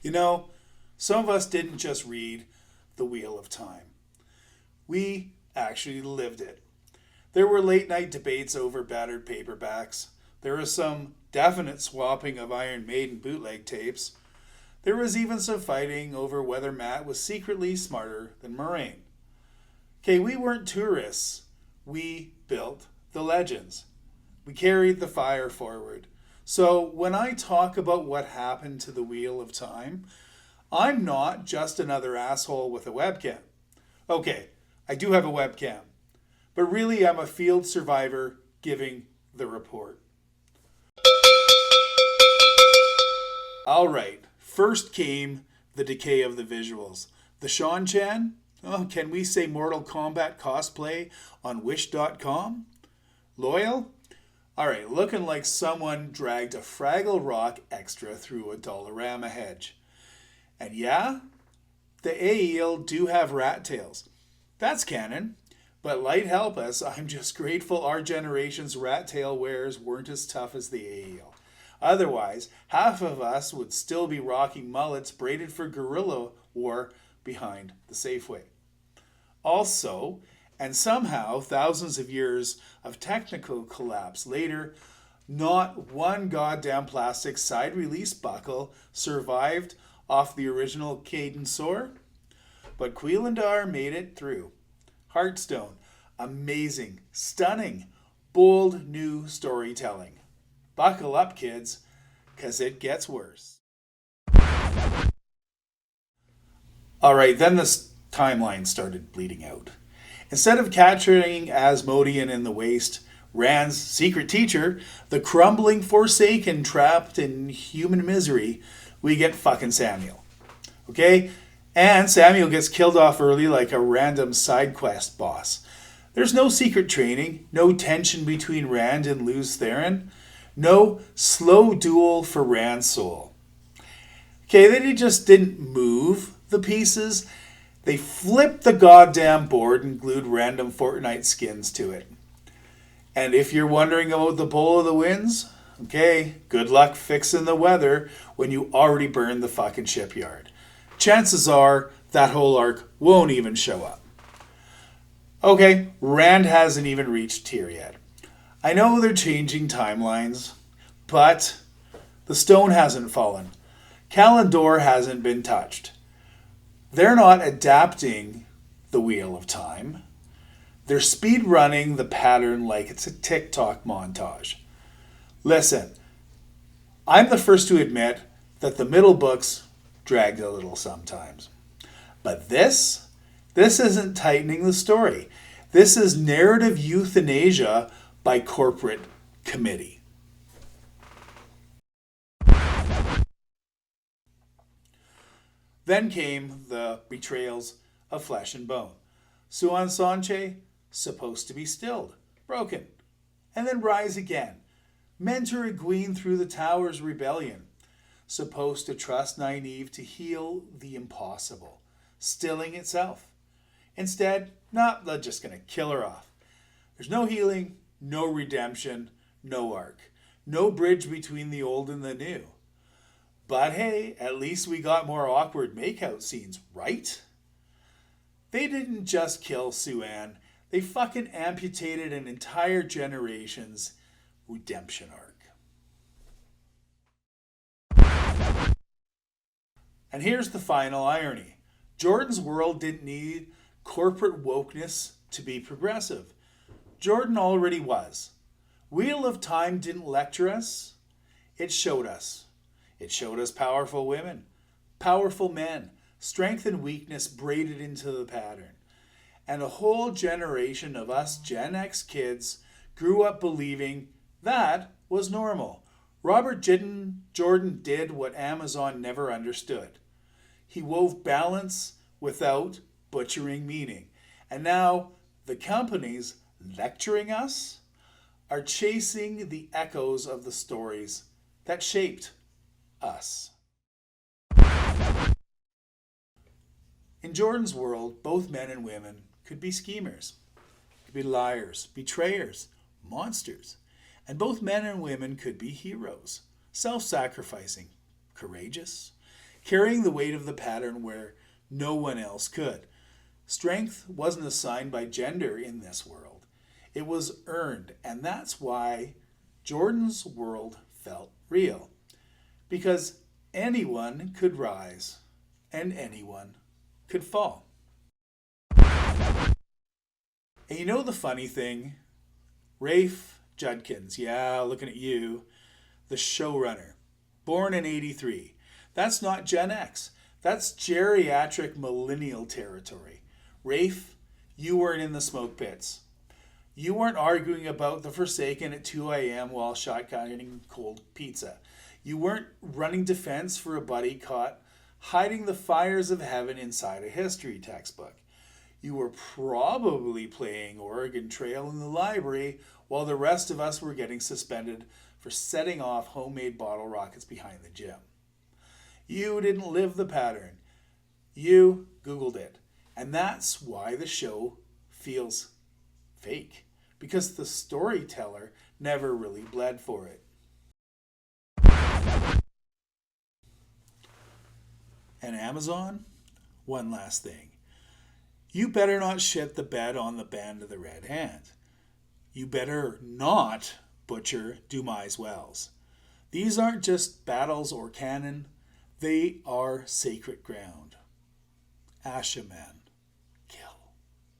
You know, some of us didn't just read The Wheel of Time. We actually lived it. There were late night debates over battered paperbacks. There was some definite swapping of Iron Maiden bootleg tapes. There was even some fighting over whether Matt was secretly smarter than Moraine. Okay, we weren't tourists. We built the legends. We carried the fire forward. So when I talk about what happened to the Wheel of Time, I'm not just another asshole with a webcam. Okay, I do have a webcam, but really I'm a field survivor giving the report. All right, first came the decay of the visuals. The Sean Chan? Oh, can we say Mortal Kombat cosplay on Wish.com? Loyal? All right, looking like someone dragged a Fraggle Rock extra through a Dollarama hedge. And yeah, the Aiel do have rat tails. That's canon. But light help us, I'm just grateful our generation's rat tail wearers weren't as tough as the Aiel. Otherwise, half of us would still be rocking mullets braided for guerrilla war behind the Safeway. Also, and somehow thousands of years of technical collapse later, not one goddamn plastic side release buckle survived off the original Cadensaur. But Queelandar made it through. Heartstone, amazing, stunning, bold new storytelling. Buckle up, kids, 'cause it gets worse. All right, then the timeline started bleeding out. Instead of capturing Asmodean in the waste, Rand's secret teacher, the crumbling Forsaken trapped in human misery, we get fucking Samuel. Okay? And Samuel gets killed off early like a random side quest boss. There's no secret training, no tension between Rand and Lews Therin, no slow duel for Rand's soul. Okay, they just didn't move the pieces. They flipped the goddamn board and glued random Fortnite skins to it. And if you're wondering about the Bowl of the Winds, okay, good luck fixing the weather when you already burned the fucking shipyard. Chances are that whole arc won't even show up. Okay, Rand hasn't even reached here yet. I know they're changing timelines, but the stone hasn't fallen. Kalandor hasn't been touched. They're not adapting the Wheel of Time. They're speed running the pattern like it's a TikTok montage. Listen, I'm the first to admit that the middle books dragged a little sometimes. But this isn't tightening the story. This is narrative euthanasia by corporate committee. Then came the betrayals of flesh and bone. Suan Sanche, supposed to be stilled, broken, and then rise again. Mentor Egwene through the Tower's rebellion, supposed to trust Nynaeve to heal the impossible, stilling itself. Instead, they're just going to kill her off. There's no healing, no redemption, no arc, no bridge between the old and the new. But hey, at least we got more awkward makeout scenes, right? They didn't just kill Suan, they fucking amputated an entire generation's redemption arc. And here's the final irony. Jordan's world didn't need corporate wokeness to be progressive. Jordan already was. Wheel of Time didn't lecture us, it showed us. It showed us powerful women, powerful men, strength and weakness braided into the pattern. And a whole generation of us Gen X kids grew up believing that was normal. Robert Jordan did what Amazon never understood. He wove balance without butchering meaning. And now the companies lecturing us are chasing the echoes of the stories that shaped us. In Jordan's world, both men and women could be schemers, could be liars, betrayers, monsters, and both men and women could be heroes, self-sacrificing, courageous, carrying the weight of the pattern where no one else could. Strength wasn't assigned by gender in this world. It was earned, and that's why Jordan's world felt real. Because anyone could rise and anyone could fall. And you know the funny thing? Rafe Judkins, yeah, looking at you, the showrunner, born in 83. That's not Gen X. That's geriatric millennial territory. Rafe, you weren't in the smoke pits. You weren't arguing about the Forsaken at 2 a.m. while shotgunning cold pizza. You weren't running defense for a buddy caught hiding the fires of heaven inside a history textbook. You were probably playing Oregon Trail in the library while the rest of us were getting suspended for setting off homemade bottle rockets behind the gym. You didn't live the pattern. You Googled it. And that's why the show feels fake. Because the storyteller never really bled for it. And Amazon? One last thing. You better not shit the bed on the band of the Red Hand. You better not butcher Dumais Wells. These aren't just battles or cannon. They are sacred ground. Ashaman.